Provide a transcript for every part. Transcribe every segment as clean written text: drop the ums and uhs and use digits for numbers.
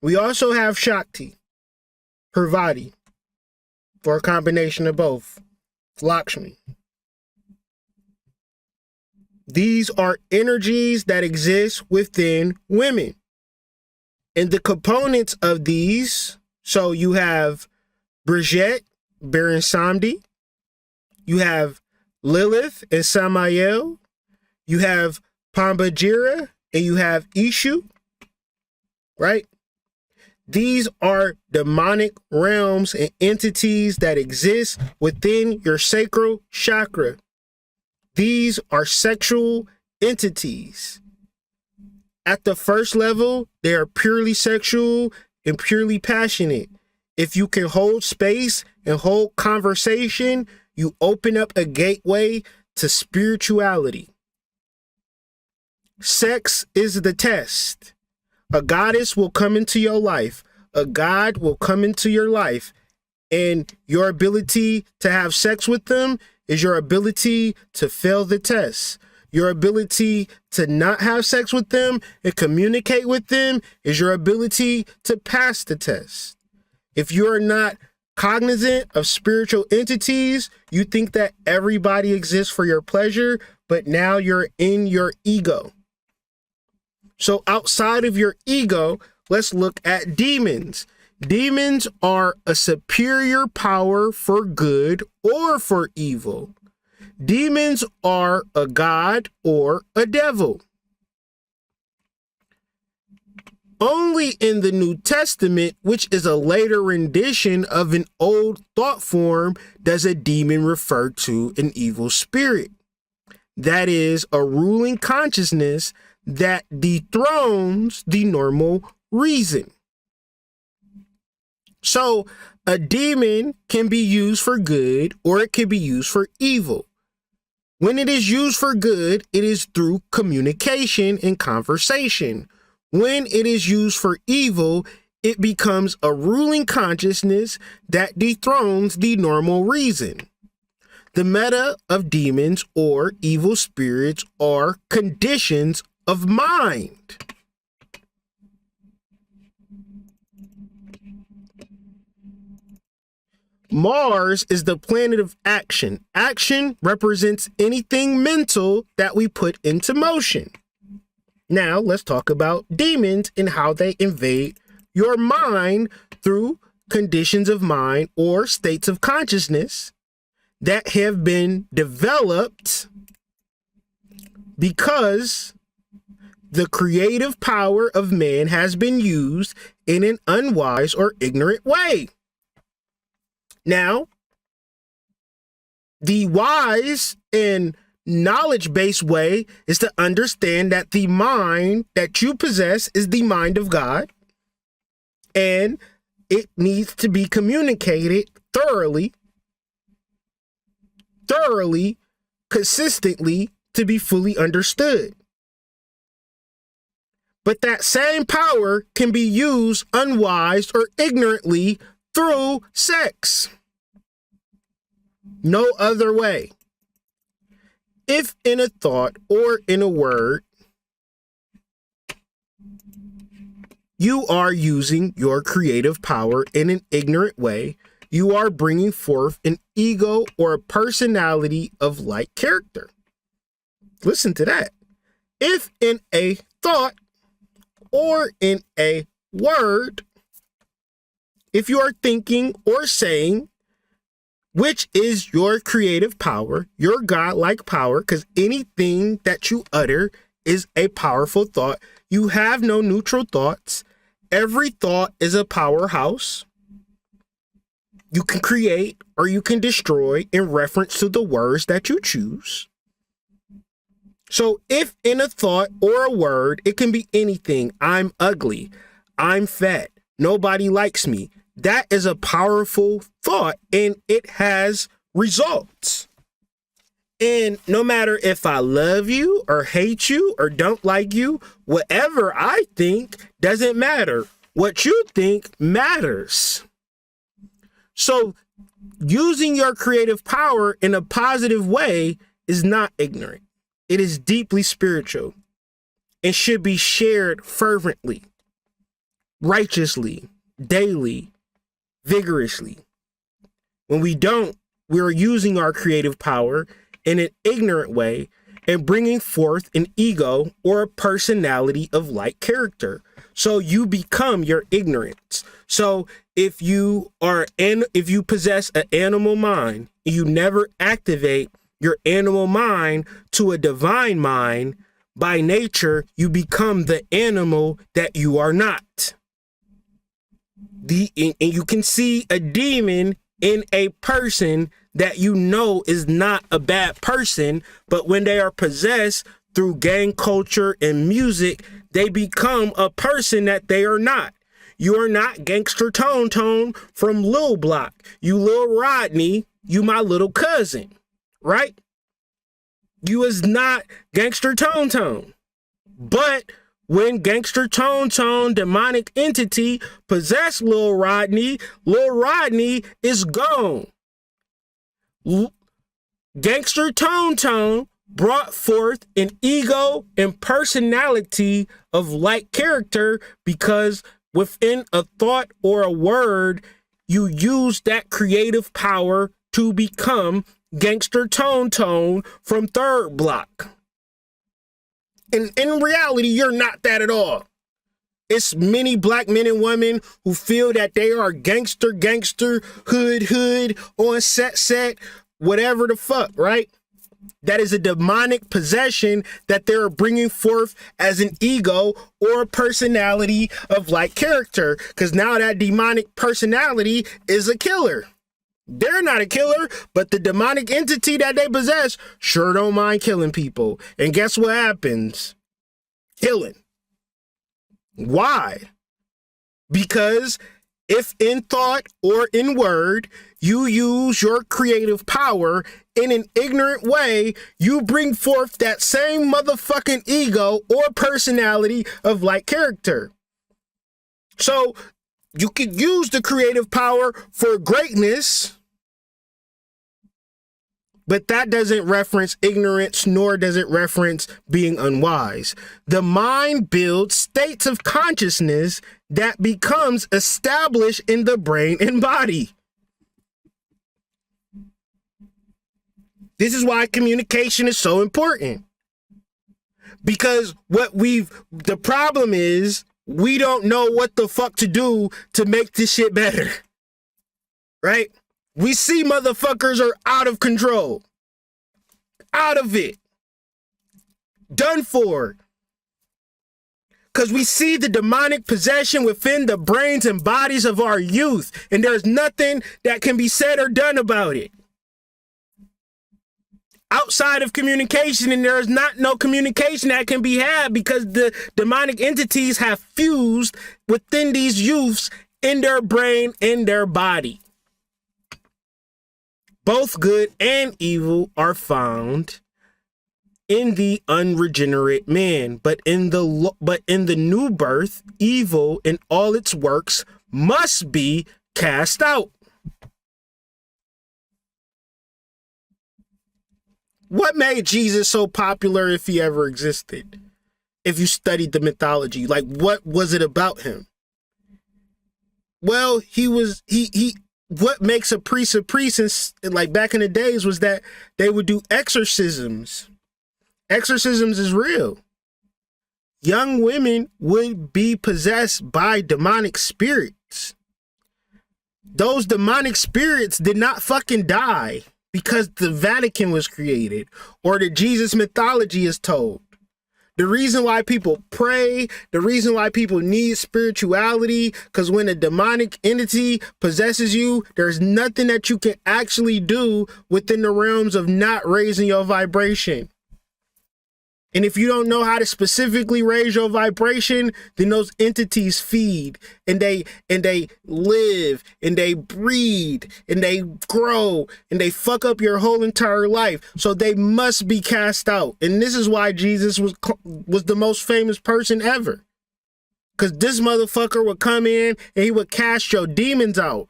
We also have Shakti, Parvati, or a combination of both, Lakshmi. These are energies that exist within women. And the components of these, so you have Brigitte, Baron Samedi, you have Lilith and Samael, you have Pambajira, and you have Ishu, right? These are demonic realms and entities that exist within your sacral chakra. These are sexual entities. At the first level, they are purely sexual and purely passionate. If you can hold space and hold conversation, you open up a gateway to spirituality. Sex is the test. A goddess will come into your life. A god will come into your life. And your ability to have sex with them is your ability to fail the test. Your ability to not have sex with them and communicate with them is your ability to pass the test. If you're not cognizant of spiritual entities, you think that everybody exists for your pleasure, but now you're in your ego. So outside of your ego, let's look at demons. Demons are a superior power for good or for evil. Demons are a god or a devil. Only in the New Testament, which is a later rendition of an old thought form, does a demon refer to an evil spirit. That is a ruling consciousness that dethrones the normal reason. So a demon can be used for good or it can be used for evil. When it is used for good, it is through communication and conversation. When it is used for evil, it becomes a ruling consciousness that dethrones the normal reason. The meta of demons or evil spirits are conditions of mind. Mars is the planet of action. Action represents anything mental that we put into motion. Now let's talk about demons and how they invade your mind through conditions of mind or states of consciousness that have been developed because the creative power of man has been used in an unwise or ignorant way. Now, the wise and knowledge-based way is to understand that the mind that you possess is the mind of God, and it needs to be communicated thoroughly, consistently to be fully understood. But that same power can be used unwise or ignorantly through sex. No other way. If in a thought or in a word, you are using your creative power in an ignorant way, you are bringing forth an ego or a personality of like character. Listen to that. If in a thought or in a word, if you are thinking or saying, which is your creative power, your godlike power, because anything that you utter is a powerful thought. You have no neutral thoughts. Every thought is a powerhouse. You can create or you can destroy in reference to the words that you choose. So if in a thought or a word, it can be anything. I'm ugly. I'm fat. Nobody likes me. That is a powerful thought and it has results. And no matter if I love you or hate you or don't like you, whatever I think doesn't matter. What you think matters. So using your creative power in a positive way is not ignorant. It is deeply spiritual and should be shared fervently. righteously, daily, vigorously. When we don't, we're using our creative power in an ignorant way and bringing forth an ego or a personality of like character. So you become your ignorance. So if you possess an animal mind, you never activate your animal mind to a divine mind, by nature, you become the animal that you are not. And you can see a demon in a person that you know is not a bad person, but when they are possessed through gang culture and music, they become a person that they are not. You are not Gangster Tone from Lil Block. You Lil Rodney, you my little cousin, right? You is not Gangster Tone. But when Gangster Tone demonic entity possess Lil Rodney is gone. Gangster Tone brought forth an ego and personality of like character because within a thought or a word, you use that creative power to become Gangster Tone from Third Block. And in reality, you're not that at all. It's many black men and women who feel that they are gangster, hood, on set, whatever the fuck, right? That is a demonic possession that they're bringing forth as an ego or a personality of like character. Because now that demonic personality is a killer. They're not a killer, but the demonic entity that they possess sure don't mind killing people. And guess what happens? Killing. Why? Because if in thought or in word, you use your creative power in an ignorant way, you bring forth that same motherfucking ego or personality of like character. So you could use the creative power for greatness, but that doesn't reference ignorance, nor does it reference being unwise. The mind builds states of consciousness that becomes established in the brain and body. This is why communication is so important. Because the problem is, we don't know what the fuck to do to make this shit better. Right? We see motherfuckers are out of control. Out of it. Done for. Because we see the demonic possession within the brains and bodies of our youth. And there's nothing that can be said or done about it. Outside of communication, and there is not no communication that can be had because the demonic entities have fused within these youths in their brain, in their body. Both good and evil are found in the unregenerate man, but in the new birth, evil in all its works must be cast out. What made Jesus so popular if he ever existed? If you studied the mythology, like what was it about him? Well, what makes a priest, and like back in the days was that they would do exorcisms. Exorcisms is real. Young women would be possessed by demonic spirits. Those demonic spirits did not fucking die because the Vatican was created or the Jesus mythology is told. The reason why people pray, the reason why people need spirituality, because when a demonic entity possesses you, there's nothing that you can actually do within the realms of not raising your vibration. And if you don't know how to specifically raise your vibration, then those entities feed and they live and they breed and they grow and they fuck up your whole entire life. So they must be cast out. And this is why Jesus was the most famous person ever. Because this motherfucker would come in and he would cast your demons out.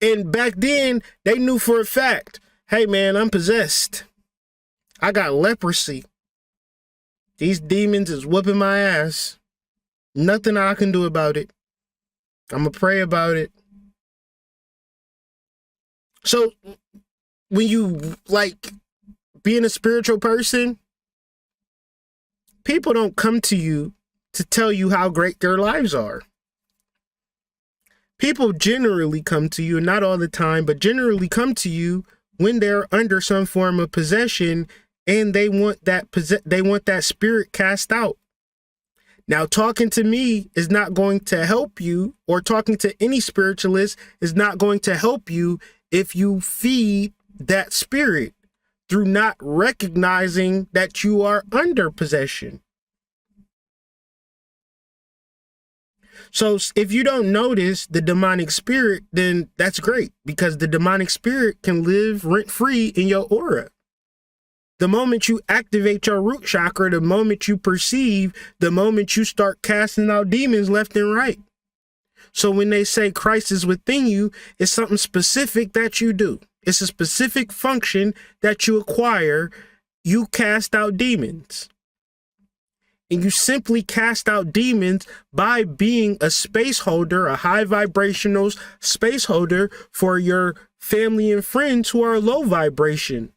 And back then, they knew for a fact, hey man, I'm possessed. I got leprosy. These demons is whooping my ass. Nothing I can do about it. I'm gonna pray about it. So when you like being a spiritual person, people don't come to you to tell you how great their lives are. People generally come to you, not all the time, but generally come to you when they're under some form of possession and they want that spirit cast out. Now, talking to me is not going to help you, or talking to any spiritualist is not going to help you if you feed that spirit through not recognizing that you are under possession. So if you don't notice the demonic spirit, then that's great, because the demonic spirit can live rent-free in your aura. The moment you activate your root chakra, the moment you perceive, the moment you start casting out demons left and right. So when they say Christ is within you, it's something specific that you do. It's a specific function that you acquire. You cast out demons. And you simply cast out demons by being a space holder, a high vibrational space holder for your family and friends who are low vibration.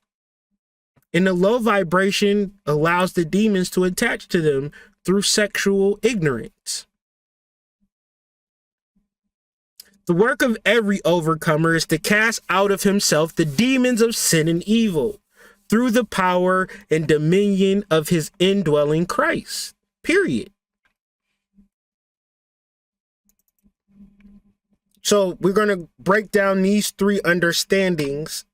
And the low vibration allows the demons to attach to them through sexual ignorance. The work of every overcomer is to cast out of himself the demons of sin and evil through the power and dominion of his indwelling Christ. Period. So we're going to break down these three understandings.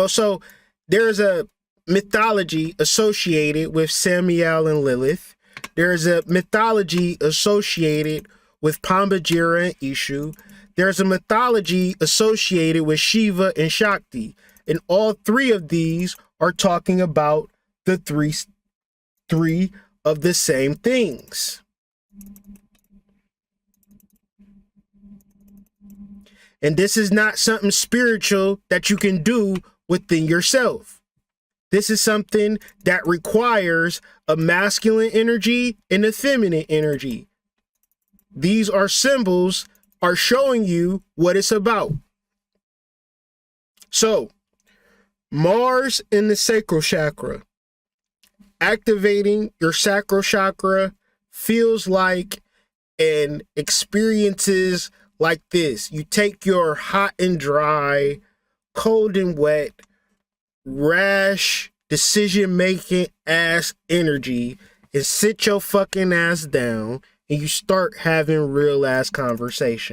So there's a mythology associated with Samael and Lilith. There's a mythology associated with Pambajira and Ishu. There's a mythology associated with Shiva and Shakti. And all three of these are talking about the three of the same things. And this is not something spiritual that you can do within yourself. This is something that requires a masculine energy and a feminine energy. These are symbols, are showing you what it's about. So, Mars in the sacral chakra. Activating your sacral chakra feels like and experiences like this. You take your hot and dry, cold and wet, rash, decision-making ass energy and sit your fucking ass down and you start having real ass conversation.